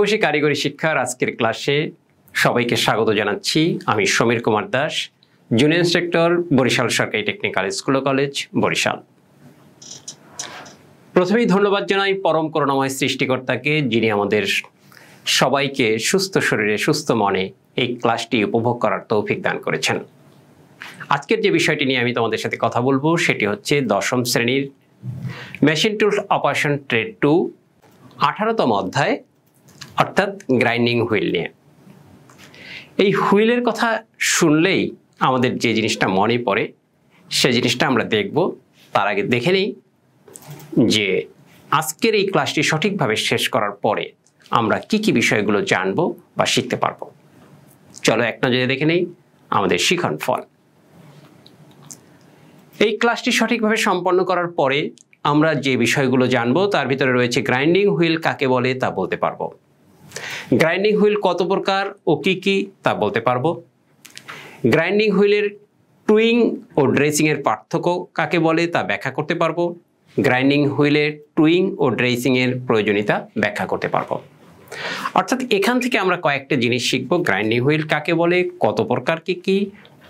বসে কারিগরি শিক্ষার আজকের ক্লাসে সবাইকে স্বাগত জানাচ্ছি। আমি সমীর কুমার দাস, জুনিয়র ইন্সট্রাক্টর, বরিশাল সরকারি টেকনিক্যাল স্কুল ও কলেজ, বরিশাল। প্রথমেই ধন্যবাদ জানাই পরম করুণাময় সৃষ্টিকর্তাকে, যিনি আমাদের সবাইকে সুস্থ শরীরে সুস্থ মনে এই ক্লাসটি উপভোগ করার তৌফিক দান করেছেন। আজকের যে বিষয়টি নিয়ে আমি তোমাদের সাথে কথা বলবো সেটি হচ্ছে দশম শ্রেণীর মেশিন টুল অপারেশন ট্রেড 2 18তম অধ্যায়, অর্থাৎ গ্রাইন্ডিং হুইল নিয়ে। এই হুইলের কথা শুনলেই আমাদের যে জিনিসটা মনে পড়ে সে জিনিসটা আমরা দেখব। তার আগে দেখে নেই যে আজকের এই ক্লাসটি সঠিকভাবে শেষ করার পরে আমরা কি কি বিষয়গুলো জানবো বা শিখতে পারবো। চলো এক নজরে দেখে নেই আমাদের শিখন ফল। এই ক্লাসটি সঠিকভাবে সম্পন্ন করার পরে আমরা যে বিষয়গুলো জানবো তার ভিতরে রয়েছে গ্রাইন্ডিং হুইল কাকে বলে তা বলতে পারবো, গ্রাইন্ডিং হুইল কত প্রকার ও কি কি তা বলতে পারবো, গ্রাইন্ডিং হুইলের টুইং ও ড্রেসিং এর পার্থক্য কাকে বলে তা ব্যাখ্যা করতে পারবো, গ্রাইন্ডিং হুইলের টুইং ও ড্রেসিং এর প্রয়োজনীয়তা ব্যাখ্যা করতে পারবো। অর্থাৎ এখান থেকে আমরা কয়েকটা জিনিস শিখবো। গ্রাইন্ডিং হুইল কাকে বলে, কত প্রকার কি কি,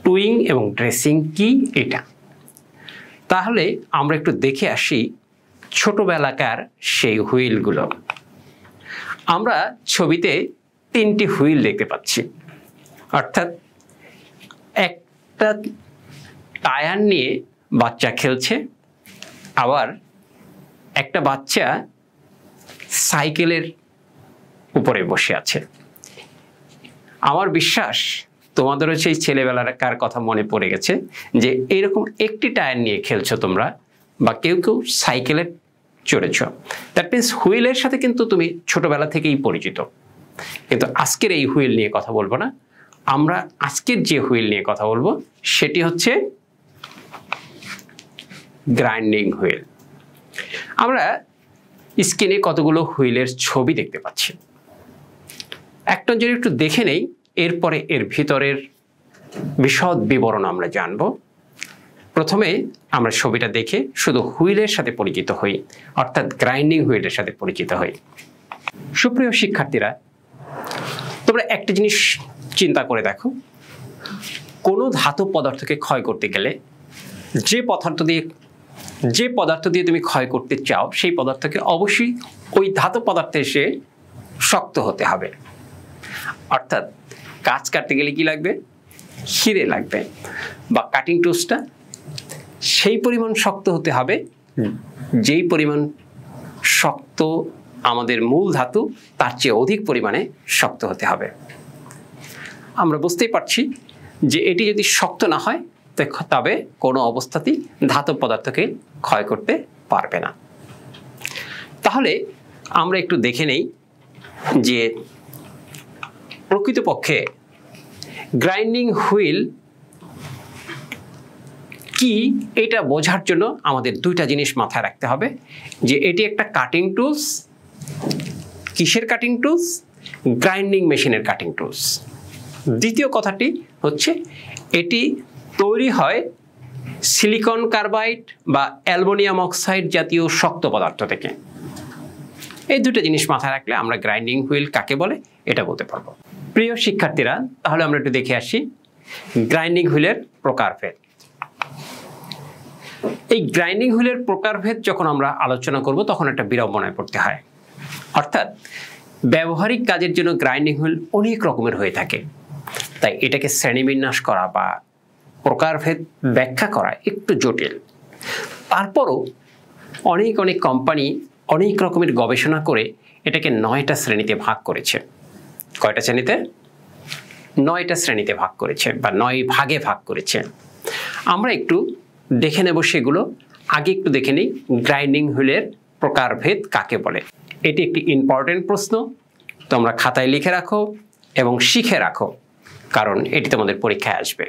টুইং এবং ড্রেসিং কি, এটা। তাহলে আমরা একটু দেখে আসি ছোটবেলাকার সেই হুইলগুলো। আমরা ছবিতে 3টি হুইল দেখতে পাচ্ছি, অর্থাৎ একটা টায়ার নিয়ে বাচ্চা খেলছে, আবার একটা বাচ্চা সাইকেলের উপরে বসে আছে। আমার বিশ্বাস তোমাদেরও সেই ছেলেবেলাকার কথা মনে পড়ে গেছে যে এরকম একটি টায়ার নিয়ে খেলছো তোমরা, বা কেউ কেউ সাইকেলে চড়েছ। দ্যাট মিনস হুইলের সাথে কিন্তু তুমি ছোটবেলা থেকেই পরিচিত। কিন্তু আজকের এই হুইল নিয়ে কথা বলবো না। আমরা আজকের যে হুইল নিয়ে কথা বলবো সেটি হচ্ছে গ্রাইন্ডিং হুইল। আমরা স্ক্রিনে কতগুলো হুইলের ছবি দেখতে পাচ্ছি, একটা যদি একটু দেখে নেই, এরপরে এর ভিতরের বিশদ বিবরণ আমরা জানব। প্রথমে আমরা ছবিটা দেখে শুধু হুইলের সাথে পরিচিত হই, অর্থাৎ গ্রাইন্ডিং হুইলের সাথে পরিচিত হই। সুপ্রিয় শিক্ষার্থীরা, তোমরা একটা জিনিস চিন্তা করে দেখো, কোনো ধাতব পদার্থকে ক্ষয় করতে গেলে যে পদার্থ দিয়ে তুমি ক্ষয় করতে চাও সেই পদার্থকে অবশ্যই ওই ধাতব পদার্থে এসে শক্ত হতে হবে। অর্থাৎ কাজ কাটতে গেলে কি লাগবে? হিরে লাগবে, বা কাটিং টুলসটা সেই পরিমাণ শক্ত হতে হবে যেই পরিমাণ শক্ত আমাদের মূল ধাতু, তার চেয়ে অধিক পরিমাণে শক্ত হতে হবে। আমরা বুঝতেই পারছি যে এটি যদি শক্ত না হয় তবে কোনো অবস্থাতেই ধাতব পদার্থকে ক্ষয় করতে পারবে না। তাহলে আমরা একটু দেখে নেই যে প্রকৃতপক্ষে গ্রাইন্ডিং হুইল কি, এটা বোঝার জন্য আমাদের দুইটা জিনিস মাথায় রাখতে হবে। যে এটি একটা কাটিং টুলস। কিসের কাটিং টুলস? গ্রাইন্ডিং মেশিনের কাটিং টুলস। দ্বিতীয় কথাটি হচ্ছে এটি তৈরি হয় সিলিকন কার্বাইড বা অ্যালুমিনিয়াম অক্সাইড জাতীয় শক্ত পদার্থ থেকে। এই দুটো জিনিস মাথায় রাখলে আমরা গ্রাইন্ডিং হুইল কাকে বলে এটা বলতে পারবো। প্রিয় শিক্ষার্থীরা, তাহলে আমরা একটু দেখে আসি গ্রাইন্ডিং হুইলের প্রকারভেদ। এই গ্রাইন্ডিং হুইলের প্রকারভেদ যখন আমরা আলোচনা করব তখন একটা বিড়ম্বনায় পড়তে হয়। অর্থাৎ ব্যবহারিক কাজের জন্য গ্রাইন্ডিং হুইল অনেক রকমের হয়ে থাকে, তাই এটাকে শ্রেণীবিন্যাস করা বা প্রকারভেদ ব্যাখ্যা করা একটু জটিল। তারপরও অনেক কোম্পানি অনেক রকমের গবেষণা করে এটাকে 9টা শ্রেণীতে ভাগ করেছে। কয়টা শ্রেণীতে? 9টা শ্রেণীতে ভাগ করেছে বা 9 ভাগে ভাগ করেছে। আমরা একটু দেখে নেব সেগুলো। আগে একটু দেখে নিই গ্রাইন্ডিং হুইলের প্রকারভেদ কাকে বলে। এটি একটি ইম্পর্টেন্ট প্রশ্ন, তোমরা খাতায় লিখে রাখো এবং শিখে রাখো, কারণ এটি তোমাদের পরীক্ষায় আসবে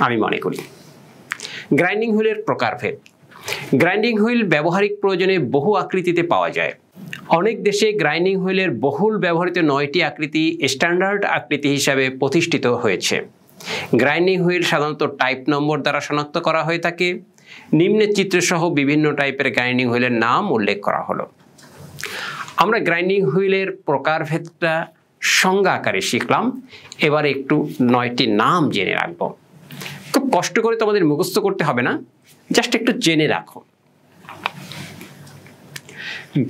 আমি মনে করি। গ্রাইন্ডিং হুইলের প্রকারভেদ। গ্রাইন্ডিং হুইল ব্যবহারিক প্রয়োজনে বহু আকৃতিতে পাওয়া যায়। অনেক দেশে গ্রাইন্ডিং হুইলের বহুল ব্যবহৃত 9টি আকৃতি স্ট্যান্ডার্ড আকৃতি হিসাবে প্রতিষ্ঠিত হয়েছে। গ্রাইন্ডিং হুইল সাধারণত টাইপ নম্বর দ্বারা শনাক্ত করা হয়ে থাকে। নিম্নে চিত্রসহ বিভিন্ন টাইপের গ্রাইন্ডিং হুইলের নাম উল্লেখ করা হলো। আমরা গ্রাইন্ডিং হুইলের প্রকারভেদটা সংজ্ঞা আকারে শিখলাম। এবার একটু 9টি নাম জেনে রাখবো। খুব কষ্ট করে তোমাদের মুখস্থ করতে হবে না, জাস্ট একটু জেনে রাখো।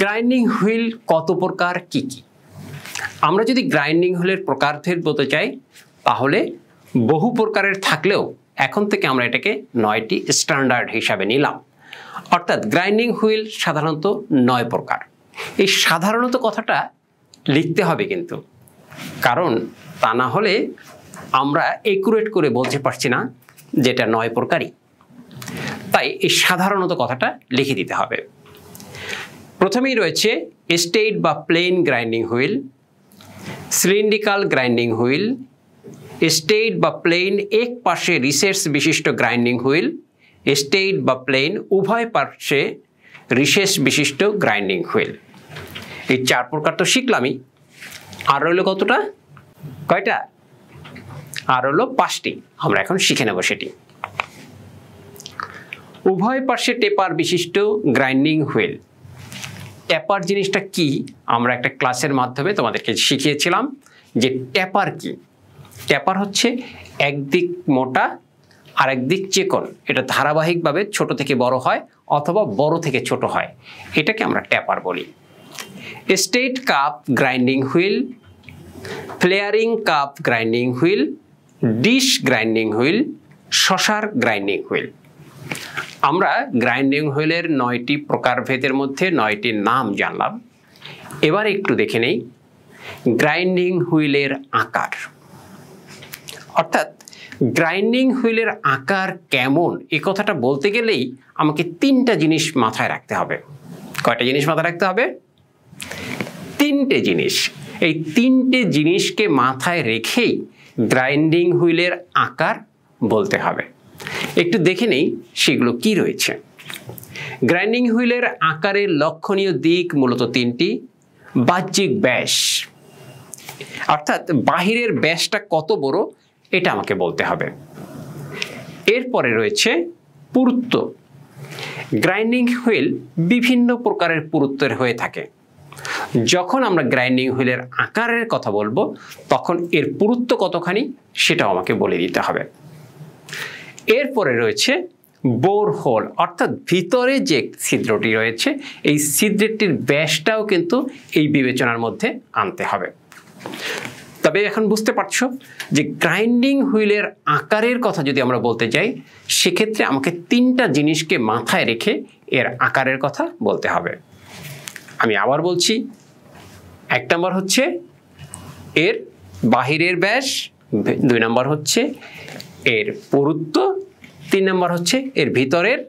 গ্রাইন্ডিং হুইল কত প্রকার, কি কি? আমরা যদি গ্রাইন্ডিং হুইলের প্রকারভেদ বলতে চাই তাহলে বহু প্রকারের থাকলেও এখন থেকে আমরা এটাকে 9টি স্ট্যান্ডার্ড হিসাবে নিলাম। অর্থাৎ গ্রাইন্ডিং হুইল সাধারণত 9 প্রকার। এই সাধারণত কথাটা লিখতে হবে কিন্তু, কারণ তা না হলে আমরা একুরেট করে বলতে পারছি না যেটা 9 প্রকারই। তাই এই সাধারণত কথাটা লিখে দিতে হবে। প্রথমেই রয়েছে স্টেট বা plain grinding wheel, cylindrical grinding wheel, straight বা প্লেন এক পাশে রিসেস বিশিষ্ট গ্রাইন্ডিং হুইল, স্টেট বা প্লেন উভয় পাশে রিসেস বিশিষ্ট গ্রাইন্ডিং হুইল। এই 4 প্রকার তো শিখলামই, আর রইল কতটা? কয়টা? আর হলো 5টি। আমরা এখন শিখে নেব সেটি। উভয় পাশে টেপার বিশিষ্ট গ্রাইন্ডিং হুইল। ট্যাপার জিনিসটা কি আমরা একটা ক্লাসের মাধ্যমে তোমাদেরকে শিখিয়েছিলাম যে ট্যাপার কি। ট্যাপার হচ্ছে একদিক মোটা আর একদিক চিকন, এটা ধারাবাহিকভাবে ছোট থেকে বড় হয় অথবা বড় থেকে ছোট হয়, এটাকে আমরা ট্যাপার বলি। Straight cup grinding wheel, flaring cup grinding wheel, dish grinding wheel, saucer grinding wheel. আমরা গ্রাইন্ডিং হুইলের 9টি প্রকারভেদের মধ্যে 9টি নাম জানলাম। এবার একটু দেখে নেই গ্রাইন্ডিং হুইলের আকার। অর্থাৎ গ্রাইন্ডিং হুইলের আকার কেমন এই কথাটা বলতে গেলেই আমাকে 3টা জিনিস মাথায় রাখতে হবে। কয়টা জিনিস মাথায় রাখতে হবে? 3টে জিনিস। এই 3টে জিনিসকে মাথায় রেখেই গ্রাইন্ডিং হুইলের আকার বলতে হবে। একটু দেখে নেই সেগুলো কি রয়েছে। গ্রাইন্ডিং হুইলের আকারের লক্ষণীয় দিক মূলত 3টি। বাহ্যিক ব্যাস, অর্থাৎ বাহিরের ব্যাসটা কত বড় এটা আমাকে বলতে হবে। এরপরে রয়েছে পুরুত্ব। গ্রাইন্ডিং হুইল বিভিন্ন প্রকারের পুরুত্বের হয়ে থাকে। যখন আমরা গ্রাইন্ডিং হুইলের আকারের কথা বলবো তখন এর পুরুত্ব কতখানি সেটাও আমাকে বলে দিতে হবে। এরপরে রয়েছে বোর হোল, অর্থাৎ ভিতরে যে ছিদ্রটি রয়েছে এই ছিদ্রটির ব্যাসটাও কিন্তু এই বিবেচনার মধ্যে আনতে হবে। তবে এখন বুঝতে পারছো যে গ্রাইন্ডিং হুইলের আকারের কথা যদি আমরা বলতে যাই সেক্ষেত্রে আমাকে 3টা জিনিসকে মাথায় রেখে এর আকারের কথা বলতে হবে। আমি আবার বলছি, 1 নম্বর হচ্ছে এর বাহিরের ব্যাস, 2 নম্বর হচ্ছে এর পুরুত্ব, 3 নম্বর হচ্ছে এর ভিতরের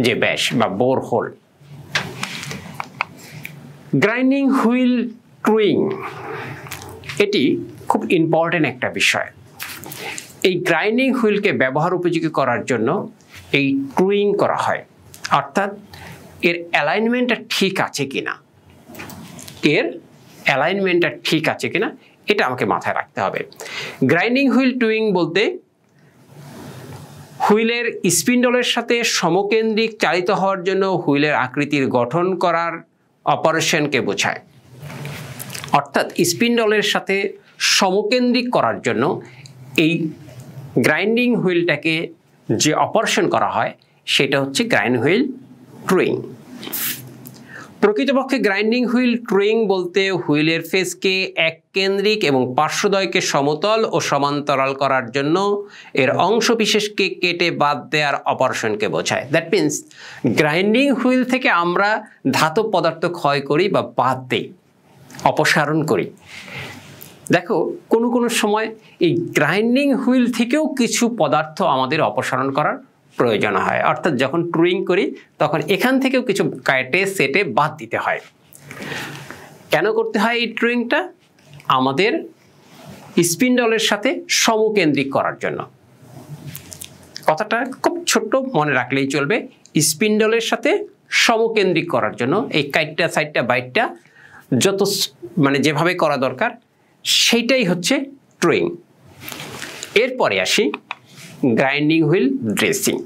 যে ব্যাস বা বোর হোল। গ্রাইন্ডিং হুইল ট্রুইং, এটি খুব ইম্পর্টেন্ট একটা বিষয়। এই গ্রাইন্ডিং হুইলকে ব্যবহার উপযোগী করার জন্য এই ট্রুইং করা হয়, অর্থাৎ এর অ্যালাইনমেন্টটা ঠিক আছে কিনা, এর অ্যালাইনমেন্টটা ঠিক আছে কিনা এটা আমাকে মাথায় রাখতে হবে। গ্রাইন্ডিং হুইল টুইং বলতে হুইলের স্পিন্ডলের সাথে সমকেন্দ্রিক চালিত হওয়ার জন্য হুইলের আকৃতির গঠন করার অপারেশনকে বোঝায়। অর্থাৎ স্পিন্ডলের সাথে সমকেন্দ্রিক করার জন্য এই গ্রাইন্ডিং হুইলটাকে যে অপারেশন করা হয় সেটা হচ্ছে গ্রাইন্ডিং হুইল ট্রুইং। প্রকৃতপক্ষে গ্রাইন্ডিং হুইল ট্রুইং বলতে হুইলের ফেসকে এককেন্দ্রিক এবং পার্শ্বদ্বয়কে সমতল ও সমান্তরাল করার জন্য এর অংশবিশেষকে কেটে বাদ দেওয়ার অপারেশনকে বোঝায়। দ্যাট মিনস গ্রাইন্ডিং হুইল থেকে আমরা ধাতব পদার্থ ক্ষয় করি বা বাদ দিই, অপসারণ করি। দেখো কোনো সময় এই গ্রাইন্ডিং হুইল থেকেও কিছু পদার্থ আমাদের অপসারণ করার প্রয়োজন হয়, অর্থাৎ যখন ট্রুইং করি তখন এখান থেকেও কিছু কেটে সেটে বাদ দিতে হয়। কেন করতে হয় এই ট্রুইংটা? আমাদের স্পিন্ডলের সাথে সমকেন্দ্রিক করার জন্য। কথাটা খুব ছোট্ট মনে রাখলেই চলবে, স্পিন্ডলের সাথে সমকেন্দ্রিক করার জন্য এই কাইটটা সাইডটা বাইটটা যত যেভাবে করা দরকার সেইটাই হচ্ছে ট্রুইং। এরপরে আসি গ্রাইন্ডিং হুইল ড্রেসিং।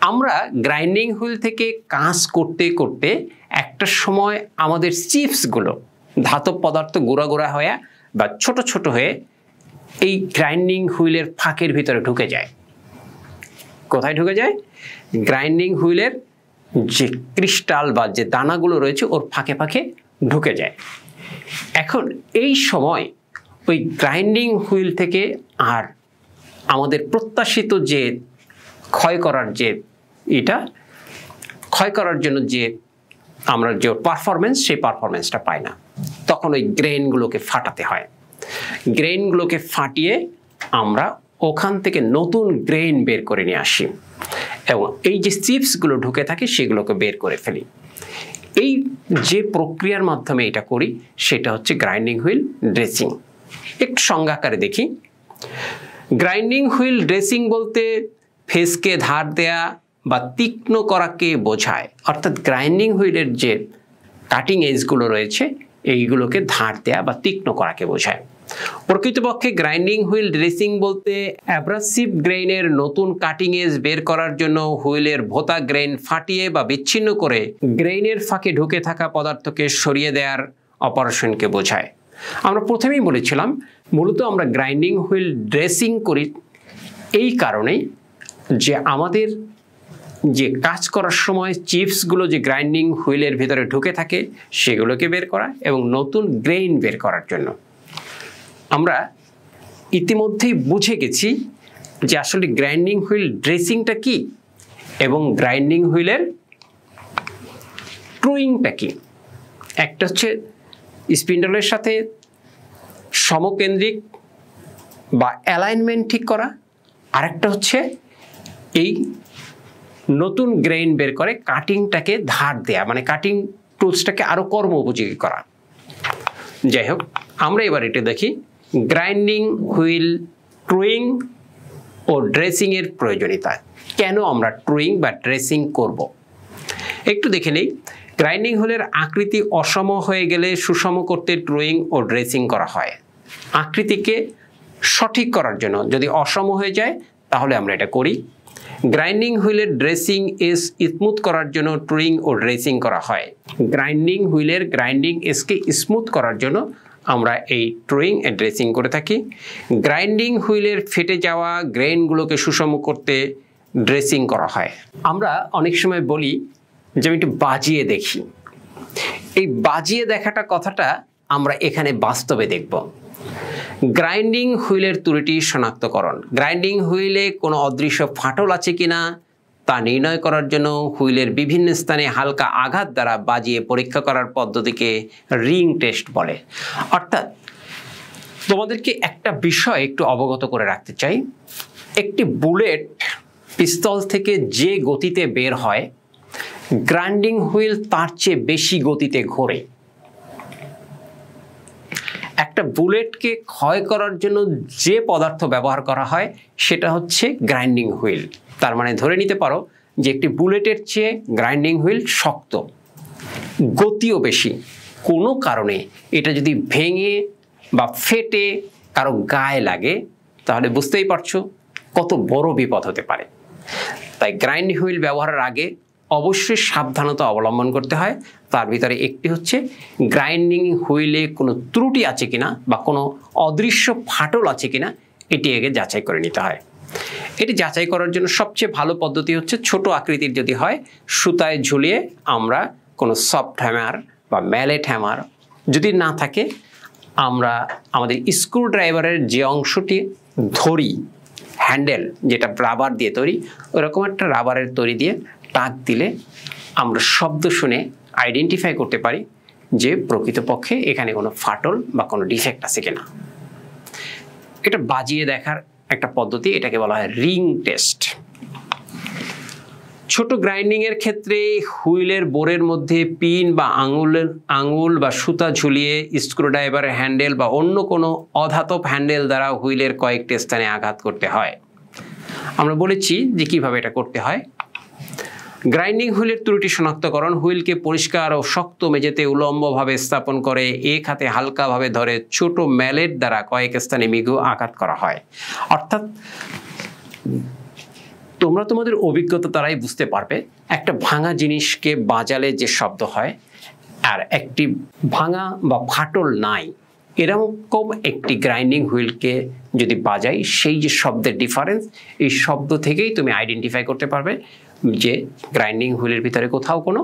আমরা গ্রাইন্ডিং হুইল থেকে কাজ করতে করতে একটা একটা সময় আমাদের চিপসগুলো ধাতব পদার্থ গুঁড়া গুঁড়া হয়ে বা ছোট ছোট হয়ে এই গ্রাইন্ডিং হুইলের ফাঁকের ভিতরে ঢুকে যায়। কোথায় ঢুকে যায়? গ্রাইন্ডিং হুইলের যে ক্রিস্টাল বা যে দানাগুলো রয়েছে ওর ফাঁকে ফাঁকে ঢুকে যায়। এখন এই সময় ওই গ্রাইন্ডিং হুইল থেকে আর আমাদের প্রত্যাশিত যে ক্ষয় করার জন্য যে আমরা যে পারফরমেন্স, সেই পারফরমেন্সটা পাই না। তখন ওই গ্রেইনগুলোকে ফাটাতে হয়। গ্রেইনগুলোকে ফাটিয়ে আমরা ওখান থেকে নতুন গ্রেইন বের করে নিয়ে আসি এবং এই যে চিপসগুলো ঢুকে থাকে সেগুলোকে বের করে ফেলি। এই যে প্রক্রিয়ার মাধ্যমে এটা করি সেটা হচ্ছে গ্রাইন্ডিং হুইল ড্রেসিং। একটু সংজ্ঞাকারে দেখি। গ্রাইন্ডিং হুইল ড্রেসিং বলতে ফেসকে ধার দেয়া বা তীক্ষ্ণ করাকে বোঝায়। অর্থাৎ গ্রাইন্ডিং হুইলের যে কাটিং এজগুলো রয়েছে এইগুলোকে ধার দেয়া বা তীক্ষ্ণ করাকে বোঝায়। প্রকৃতপক্ষে গ্রাইন্ডিং হুইল ড্রেসিং বলতে অ্যাব্রাসিভ গ্রেইনের নতুন কাটিং এজ বের করার জন্য হুইলের ভোতা গ্রেইন ফাটিয়ে বা বিচ্ছিন্ন করে গ্রেইনের ফাঁকে ঢুকে থাকা পদার্থকে সরিয়ে দেওয়ার অপারেশনকে বোঝায়। আমরা প্রথমেই বলেছিলাম মূলত আমরা গ্রাইন্ডিং হুইল ড্রেসিং করি এই কারণেই যে আমাদের যে কাজ করার সময় চিপসগুলো যে গ্রাইন্ডিং হুইলের ভিতরে ঢুকে থাকে সেগুলোকে বের করা এবং নতুন গ্রেইন বের করার জন্য। আমরা ইতিমধ্যেই বুঝে গেছি যে আসলে গ্রাইন্ডিং হুইল ড্রেসিংটা কি এবং গ্রাইন্ডিং হুইলের ট্রুইংটা কি। একটা হচ্ছে স্পিন্ডলের সাথে সমকেন্দ্রিক বা অ্যালাইনমেন্ট ঠিক করা, আরেকটা হচ্ছে এই নতুন গ্রেইন বের করে কাটিংটাকে ধার দেয়া, মানে কাটিং টুলসটাকে আরো কর্ম উপযোগী করা। যাই হোক, আমরা এবার এটা দেখি গ্রাইন্ডিং হুইল ট্রুইং ও ড্রেসিং এর প্রয়োজনীয়তা। কেন আমরা ট্রুইং বা ড্রেসিং করব একটু দেখে নেই। গ্রাইন্ডিং হুইলের আকৃতি অসম হয়ে গেলে সুষম করতে ট্রুইং ও ড্রেসিং করা হয়। আকৃতিকে সঠিক করার জন্য যদি অসম হয়ে যায় তাহলে আমরা এটা করি। গ্রাইন্ডিং হুইলের ড্রেসিং এজ স্মুথ করার জন্য ট্রুইং ও ড্রেসিং করা হয়। গ্রাইন্ডিং হুইলের গ্রাইন্ডিং এজকে স্মুথ করার জন্য আমরা এই ট্রুইং এ ড্রেসিং করে থাকি। গ্রাইন্ডিং হুইলের ফেটে যাওয়া গ্রেইনগুলোকে সুষম করতে ড্রেসিং করা হয়। আমরা অনেক সময় বলি যে আমি একটু বাজিয়ে দেখি। এই বাজিয়ে দেখাটা কথাটা আমরা এখানে বাস্তবে দেখব। গ্রাইন্ডিং হুইলের ত্রুটি শনাক্তকরণ। গ্রাইন্ডিং হুইলে কোনো অদৃশ্য ফাটল আছে কিনা তা নির্ণয় করার জন্য হুইলের বিভিন্ন স্থানে হালকা আঘাত দ্বারা বাজিয়ে পরীক্ষা করার পদ্ধতিকে রিং টেস্ট বলে। অর্থাৎ তোমাদেরকে একটা বিষয় একটু অবগত করে রাখতে চাই। একটি বুলেট পিস্তল থেকে যে গতিতে বের হয়, গ্রাইন্ডিং হুইল তার চেয়ে বেশি গতিতে ঘোরে। একটা বুলেটকে ক্ষয় করার জন্য যে পদার্থ ব্যবহার করা হয় সেটা হচ্ছে গ্রাইন্ডিং হুইল। তার মানে ধরে নিতে পারো যে একটি বুলেটের চেয়ে গ্রাইন্ডিং হুইল শক্ত, গতিও বেশি। কোনো কারণে এটা যদি ভেঙে বা ফেটে কারো গায়ে লাগে তাহলে বুঝতেই পারছো কত বড় বিপদ হতে পারে। তাই গ্রাইন্ডিং হুইল ব্যবহারের আগে অবশ্যই সাবধানতা অবলম্বন করতে হয়। তার ভিতরে একটি হচ্ছে গ্রাইন্ডিং হুইলে কোনো ত্রুটি আছে কিনা বা কোনো অদৃশ্য ফাটল আছে কিনা এটি আগে যাচাই করে নিতে হয়। এটি যাচাই করার জন্য সবচেয়ে ভালো পদ্ধতি হচ্ছে ছোট আকৃতির যদি হয় সুতায় ঝুলিয়ে আমরা কোনো সফট হ্যামার বা ম্যালেট হ্যামার, যদি না থাকে আমরা আমাদের স্ক্রু ড্রাইভারের যে অংশটি ধরি, হ্যান্ডেল যেটা রাবার দিয়ে তৈরি, ওরকম একটা রাবারের তৈরি দিয়ে টাক দিলে আমরা শব্দ শুনে আইডেন্টিফাই করতে পারি যে প্রকৃতপক্ষে এখানে কোনো ফাটল বা কোনো ডিফেক্ট আছে কিনা। এটা বাজিয়ে দেখার একটা পদ্ধতি, এটাকে বলা হয় রিং টেস্ট। ছোট গ্রাইন্ডিং এর ক্ষেত্রে হুইলের বোরের মধ্যে পিন বা আঙুল বা সুতা ঝুলিয়ে স্ক্রুড্রাইভারের হ্যান্ডেল বা অন্য কোনো অধাতব হ্যান্ডেল দ্বারা হুইলের কয়েকটি স্থানে আঘাত করতে হয়। আমরা বলেছি যে কিভাবে এটা করতে হয়। গ্রাইন্ডিং হুইলের ত্রুটি শনাক্তকরণ। হুইলকে পরিষ্কার ও শক্ত মেঝেতে উলম্বভাবে স্থাপন করে এক হাতে হালকাভাবে ধরে ছোট ম্যালেট দ্বারা কয়েক স্থানে মৃদু আঘাত করা হয়। অর্থাৎ তোমরা তোমাদের অভিজ্ঞতা দ্বারাই বুঝতে পারবে একটা ভাঙা জিনিসকে বাজালে যে শব্দ হয় আর একটি ভাঙা বা ফাটল নাই, এরকম একটি গ্রাইন্ডিং হুইলকে যদি বাজাই, সেই যে শব্দের ডিফারেন্স, এই শব্দ থেকেই তুমি আইডেন্টিফাই করতে পারবে যে গ্রাইন্ডিং হুইলের ভিতরে কোথাও কোনো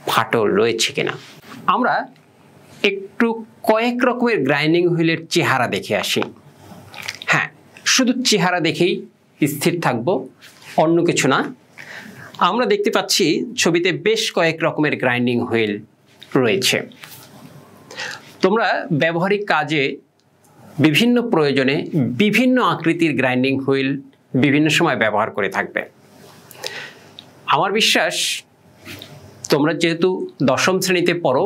ফাটল রয়েছে কিনা। আমরা একটু কয়েক রকমের গ্রাইন্ডিং হুইলের চেহারা দেখে আসি। হ্যাঁ, শুধু চেহারা দেখেই স্থির থাকবো, অন্য কিছু না। আমরা দেখতে পাচ্ছি ছবিতে বেশ কয়েক রকমের গ্রাইন্ডিং হুইল রয়েছে। তোমরা ব্যবহারিক কাজে বিভিন্ন প্রয়োজনে বিভিন্ন আকৃতির গ্রাইন্ডিং হুইল বিভিন্ন সময় ব্যবহার করে থাকবে। আমার বিশ্বাস তোমরা যেহেতু দশম শ্রেণীতে পড়ো,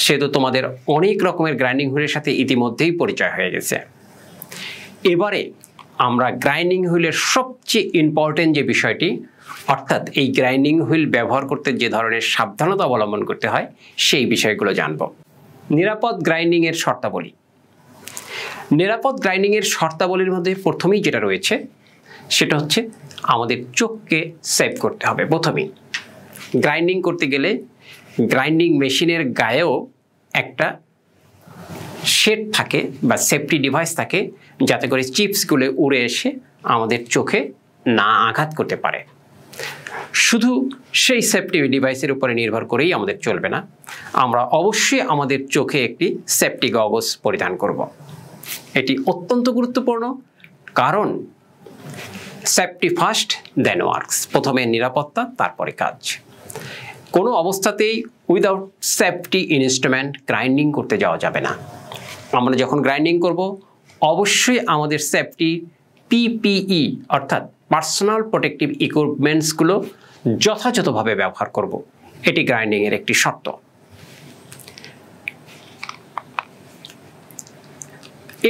সেহেতু তোমাদের অনেক রকমের গ্রাইন্ডিং হুইলের সাথে ইতিমধ্যেই পরিচয় হয়ে গেছে। এবারে আমরা গ্রাইন্ডিং হুইলের সবচেয়ে ইম্পর্টেন্ট যে বিষয়টি, অর্থাৎ এই গ্রাইন্ডিং হুইল ব্যবহার করতে যে ধরনের সাবধানতা অবলম্বন করতে হয়, সেই বিষয়গুলো জানব। নিরাপদ গ্রাইন্ডিংয়ের শর্তাবলী। নিরাপদ গ্রাইন্ডিংয়ের শর্তাবলীর মধ্যে প্রথমেই যেটা রয়েছে সেটা হচ্ছে আমাদের চোখকে সেভ করতে হবে। প্রথমেই গ্রাইন্ডিং করতে গেলে গ্রাইন্ডিং মেশিনের গায়েও একটা শেড থাকে বা সেফটি ডিভাইস থাকে, যাতে করে চিপসগুলো উড়ে এসে আমাদের চোখে না আঘাত করতে পারে। শুধু সেই সেফটি ডিভাইসের উপরে নির্ভর করেই আমাদের চলবে না, আমরা অবশ্যই আমাদের চোখে একটি সেফটি গগলস পরিধান করব। এটি অত্যন্ত গুরুত্বপূর্ণ, কারণ সেফটি ফার্স্ট দেন ওয়ার্কস। প্রথমে নিরাপত্তা, তারপরে কাজ। কোনো অবস্থাতেই উইদাউট সেফটি ইনস্ট্রুমেন্ট গ্রাইন্ডিং করতে যাওয়া যাবে না। আমরা যখন গ্রাইন্ডিং করব, অবশ্যই আমাদের সেফটি পিপিই অর্থাৎ পার্সোনাল প্রোটেক্টিভ ইকুইপমেন্টসগুলো যথাযথভাবে ব্যবহার করব। এটি গ্রাইন্ডিংয়ের একটি শর্ত।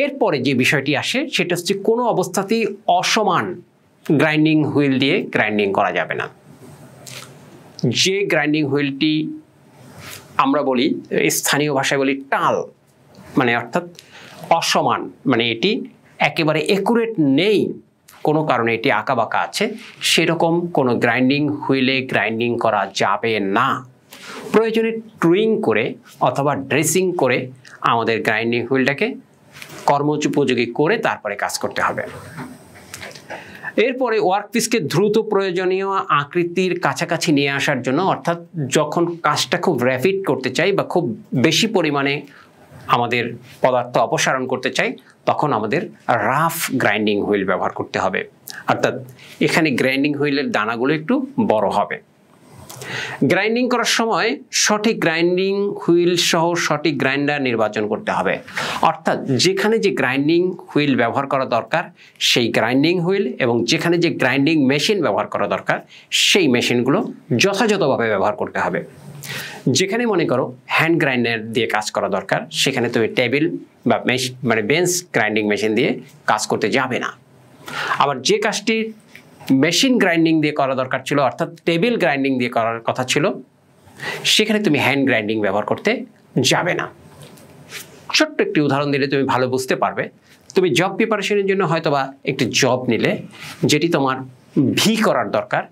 এরপরে যে বিষয়টি আসে সেটা হচ্ছে কোনো অবস্থাতেই অসমান গ্রাইন্ডিং হুইল দিয়ে গ্রাইন্ডিং করা যাবে না। যে গ্রাইন্ডিং হুইলটি আমরা বলি, স্থানীয় ভাষায় বলি টাল, মানে অর্থাৎ অসমান, মানে এটি একেবারে একুরেট নেই, কোনো কারণে এটি আঁকাবাঁকা আছে, সেরকম কোনো গ্রাইন্ডিং হুইলে গ্রাইন্ডিং করা যাবে না। প্রয়োজনে ট্রুইং করে অথবা ড্রেসিং করে আমাদের গ্রাইন্ডিং হুইলটাকে কর্মোপযোগী করে তারপরে কাজ করতে হবে। এরপরে ওয়ার্কপিসকে দ্রুত প্রয়োজনীয় আকৃতির কাছাকাছি নিয়ে আসার জন্য, অর্থাৎ যখন কাজটা খুব র্যাপিড করতে চাই বা খুব বেশি পরিমাণে আমাদের পদার্থ অপসারণ করতে চাই, তখন আমাদের রাফ গ্রাইন্ডিং হুইল ব্যবহার করতে হবে। অর্থাৎ এখানে গ্রাইন্ডিং হুইলের দানাগুলো একটু বড় হবে। গ্রাইন্ডিং করার সময় সঠিক গ্রাইন্ডিং হুইল সহ সঠিক গ্রাইন্ডার নির্বাচন করতে হবে। অর্থাৎ যেখানে যে গ্রাইন্ডিং হুইল ব্যবহার করা দরকার সেই গ্রাইন্ডিং হুইল, এবং যেখানে যে গ্রাইন্ডিং মেশিন ব্যবহার করা দরকার সেই মেশিনগুলো যথাযথভাবে ব্যবহার করতে হবে। যেখানে মনে করো হ্যান্ড গ্রাইন্ডার দিয়ে কাজ করা দরকার, সেখানে তুমি টেবিল বা মানে বেঞ্চ গ্রাইন্ডিং মেশিন দিয়ে কাজ করতে যাবে না। আবার যে কাজটি মেশিন গ্রাইন্ডিং দিয়ে করা দরকার ছিল, অর্থাৎ টেবিল গ্রাইন্ডিং দিয়ে করার কথা ছিল, সেখানে তুমি হ্যান্ড গ্রাইন্ডিং ব্যবহার করতে যাবে না। ছোট্ট একটি উদাহরণ দিলে তুমি ভালো বুঝতে পারবে। তুমি জব প্রিপারেশনের জন্য হয়তোবা একটি জব নিলে, যেটি তোমার ভি করার দরকার,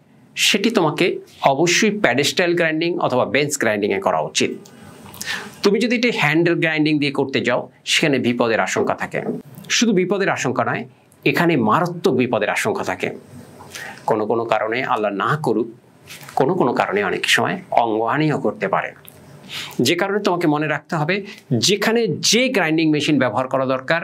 সেটি তোমাকে অবশ্যই প্যাডেস্টাইল গ্রাইন্ডিং অথবা বেঞ্চ গ্রাইন্ডিংয়ে করা উচিত। তুমি যদি এটি হ্যান্ড গ্রাইন্ডিং দিয়ে করতে যাও, সেখানে বিপদের আশঙ্কা থাকে। শুধু বিপদের আশঙ্কা নয়, এখানে মারাত্মক বিপদের আশঙ্কা থাকে। কোনো কোনো কারণে, আল্লাহ না করুক, কোনো কোনো কারণে অনেক সময় অঙ্গহানিও করতে পারে। যে কারণে তোমাকে মনে রাখতে হবে, যেখানে যে গ্রাইন্ডিং মেশিন ব্যবহার করা দরকার,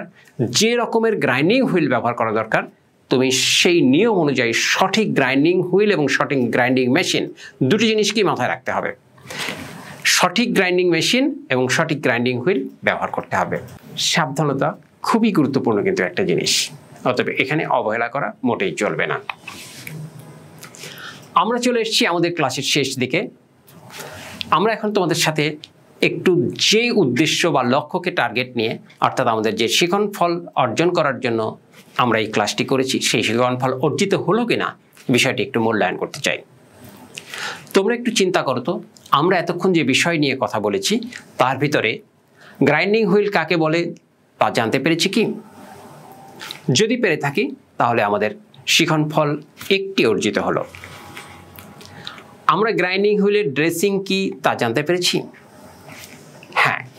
যে রকমের গ্রাইন্ডিং হুইল ব্যবহার করা দরকার, তুমি সেই নিয়ম অনুযায়ী সঠিক গ্রাইন্ডিং হুইল এবং সঠিক গ্রাইন্ডিং মেশিন, দুটি জিনিসকেই মাথায় রাখতে হবে। সঠিক গ্রাইন্ডিং মেশিন এবং সঠিক গ্রাইন্ডিং হুইল ব্যবহার করতে হবে। সাবধানতা খুবই গুরুত্বপূর্ণ কিন্তু একটা জিনিস, অতএব এখানে অবহেলা করা মোটেই চলবে না। আমরা চলে এসেছি আমাদের ক্লাসের শেষ দিকে। আমরা এখন তোমাদের সাথে একটু যে উদ্দেশ্য বা লক্ষ্যকে টার্গেট নিয়ে, অর্থাৎ আমাদের যে শিখন ফল অর্জন করার জন্য আমরা এই ক্লাসটি করেছি, সেই শিখন ফল অর্জিত হলো কিনা বিষয়টি একটু মূল্যায়ন করতে চাই। তোমরা একটু চিন্তা করো তো, আমরা এতক্ষণ যে বিষয় নিয়ে কথা বলেছি তার ভিতরে গ্রাইন্ডিং হুইল কাকে বলে তা জানতে পেরেছি কি? যদি পেরে থাকি তাহলে আমাদের শিখন ফল একটি অর্জিত হলো। আমরা গ্রাইন্ডিং হুইলের ড্রেসিং কি তা জানতে পেরেছি।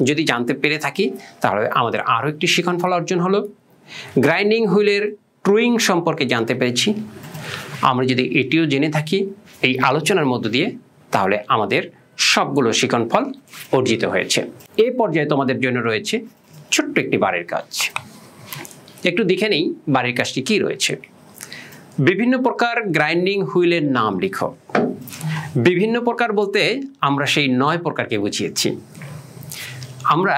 যদি জানতে পেরে থাকি তাহলে আমাদের আরও একটি শিক্ষণফল অর্জন হলো। গ্রাইন্ডিং হুইলের ট্রুইং সম্পর্কে জানতে পেরেছি। আমরা যদি এটিও জেনে থাকি এই আলোচনার মধ্য দিয়ে, তাহলে আমাদের সবগুলো শিক্ষণফল অর্জিত হয়েছে। এই পর্যায়ে তোমাদের জন্য রয়েছে ছোট্ট একটি বাড়ির কাজ। একটু দেখে নেই বাড়ির কাজটি কি রয়েছে। বিভিন্ন প্রকার গ্রাইন্ডিং হুইলের নাম লিখো। বিভিন্ন প্রকার বলতে আমরা সেই 9 প্রকারকে বুঝিয়েছি। আমরা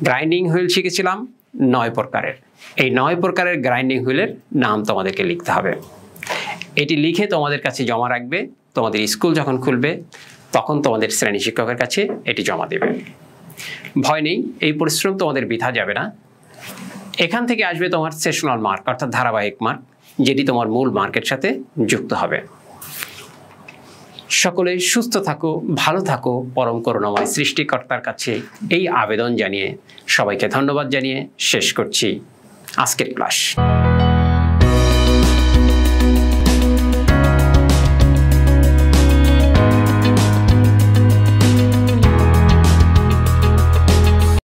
গ্রাইন্ডিং হুইল শিখেছিলাম 9 প্রকারের। এই 9 প্রকারের গ্রাইন্ডিং হুইলের নাম তোমাদেরকে লিখতে হবে। এটি লিখে তোমাদের কাছে জমা রাখবে। তোমাদের স্কুল যখন খুলবে তখন তোমাদের শ্রেণী শিক্ষকের কাছে এটি জমা দেবে। ভয় নেই, এই পরিশ্রম তোমাদের বৃথা যাবে না। এখান থেকে আসবে তোমার সেশনাল মার্ক, অর্থাৎ ধারাবাহিক মার্ক, যেটি তোমার মূল মার্কের সাথে যুক্ত হবে। সকলে সুস্থ থাকো, ভালো থাকো, পরম করুণাময় সৃষ্টিকর্তার কাছে এই আবেদন জানিয়ে সবাইকে ধন্যবাদ জানিয়ে শেষ করছি আজকের ক্লাস।